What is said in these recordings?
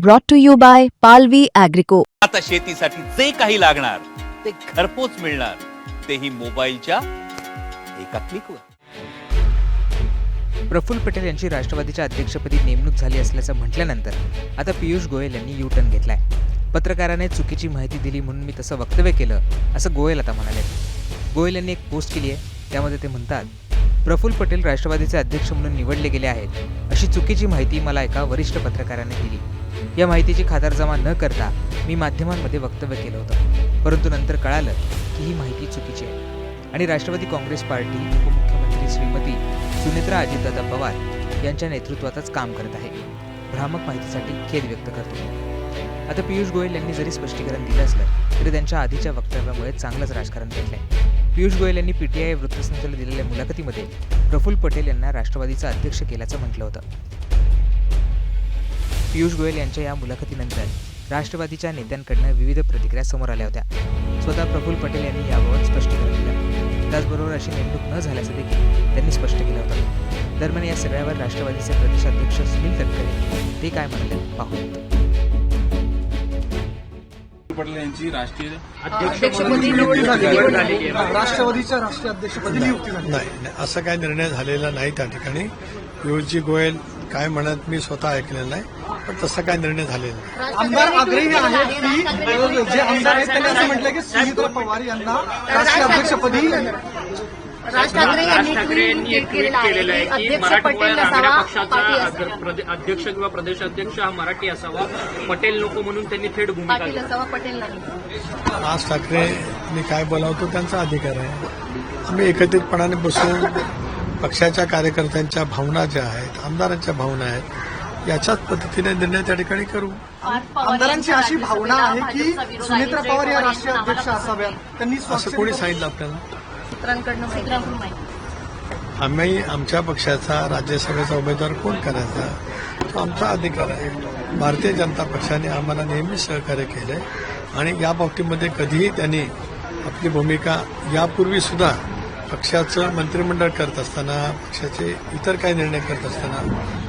brought to you by Palvi Agrico. आता शेतीसाठी जे काही लागणार ते घरपोच मिळणार, तेही मोबाईलच्या एका क्लिकवर. प्रफुल्ल पटेल यांची राष्ट्रवादीच्या अध्यक्षपदी नेमणूक झाली असल्याचं म्हटल्यानंतर आता पियुष गोयल यांनी यू टर्न घेतलाय. पत्रकाराने चुकीची माहिती दिली म्हणून मी तसं वक्तव्य केलं, असं गोयल आता म्हणाले. गोयल यांनी एक पोस्ट केली आहे, त्यामध्ये ते म्हणतात, प्रफुल्ल पटेल राष्ट्रवादीचे अध्यक्ष म्हणून निवडले गेले आहेत अशी चुकीची माहिती मला एका वरिष्ठ पत्रकाराने दिली. या माहितीची खातरजमा न करता मी माध्यमांमध्ये वक्तव्य केलं होतं, परंतु नंतर कळालं की ही माहिती चुकीची आहे आणि राष्ट्रवादी काँग्रेस पार्टी उपमुख्यमंत्री श्रीमती सुनेत्रा अजितदादा पवार यांच्या नेतृत्वातच काम करत आहे. भ्रामक माहितीसाठी खेद व्यक्त करतो. आता पियुष गोयल यांनी जरी स्पष्टीकरण दिलं असलं तरी त्यांच्या आधीच्या वक्तव्यामुळे चांगलंच राजकारण पेटलंय. पियुष गोयल यांनी पीटीआय वृत्तसंस्थेला दिलेल्या मुलाखतीमध्ये प्रफुल्ल पटेल यांना राष्ट्रवादीचा अध्यक्ष केल्याचं म्हटलं होतं. पियुष गोयल यांच्या या मुलाखतीनंतर राष्ट्रवादीच्या नेत्यांकडून विविध प्रतिक्रिया समोर आल्या होत्या. स्वतः प्रफुल्ल पटेल यांनी याबाबत स्पष्टीकरण दिलं. त्याचबरोबर अशी नेमणूक न झाल्याचं देखील त्यांनी स्पष्ट केलं होतं. दरम्यान या सगळ्यावर राष्ट्रवादीचे प्रदेशाध्यक्ष सुनील तटकरे ते काय म्हणाले पाहू. पटेल यांची राष्ट्रीय अध्यक्षपदी निवड झाली, राष्ट्रवादीच्या राष्ट्रीय अध्यक्षपदी नियुक्ती झाली. नाही, असं काही निर्णय झालेला नाही. त्या ठिकाणी पियुषजी गोयल काय म्हणत मी स्वतः ऐकलेलं नाही, पण तसा काय निर्णय झालेला नाही. आमदार आग्रही आहेत की जे आमदार आहेत त्यांनी असं म्हटलं की सुनीत्रा पवार यांना राष्ट्रीय अध्यक्षपदी राज ठाकरे यांनी ट्विट केलेलं आहे की मराठवाडा आघाडी पक्षाचा अध्यक्ष किंवा प्रदेशाध्यक्ष हा मराठी असावा, पटेल नको म्हणून त्यांनी थेट भूमिका पाटील असावा, पटेल नाही. राज ठाकरेंनी काय बोलावतो त्यांचा अधिकार आहे. आम्ही एकत्रितपणाने बसून पक्षाच्या कार्यकर्त्यांच्या भावना ज्या आहेत, आमदारांच्या भावना आहेत, याच्याच पद्धतीने निर्णय त्या ठिकाणी करू. आमदारांची अशी भावना आहे की सुनेत्रा पवार या राष्ट्रीय अध्यक्ष असाव्यात. त्यांनी असं कोणी सांगितलं आपल्याला? सूत्रांकडून आम्ही आमच्या पक्षाचा राज्यसभेचा उमेदवार कोण करायचा तो आमचा अधिकार आहे. भारतीय जनता पक्षाने आम्हाला नेहमी सहकार्य केलंय आणि या बाबतीमध्ये कधीही त्यांनी आपली भूमिका यापूर्वी सुद्धा पक्षाचं मंत्रिमंडळ करत असताना, पक्षाचे इतर काही निर्णय करत असताना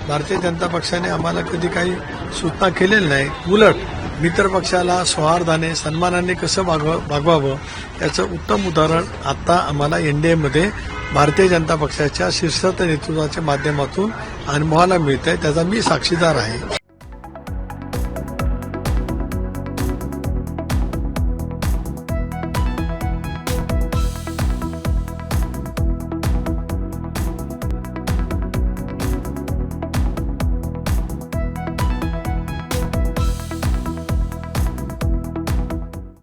भारतीय जनता पक्षाने आम्हाला कधी काही सूचना केलेल्या नाही. उलट मित्र पक्षाला सौहार्दाने सन्मानाने कसं वागवावं याचं उत्तम उदाहरण आता आम्हाला एनडीएमध्ये भारतीय जनता पक्षाच्या शीर्षस्थ नेतृत्वाच्या माध्यमातून अनुभवाला मिळतंय. त्याचा मी साक्षीदार आहे.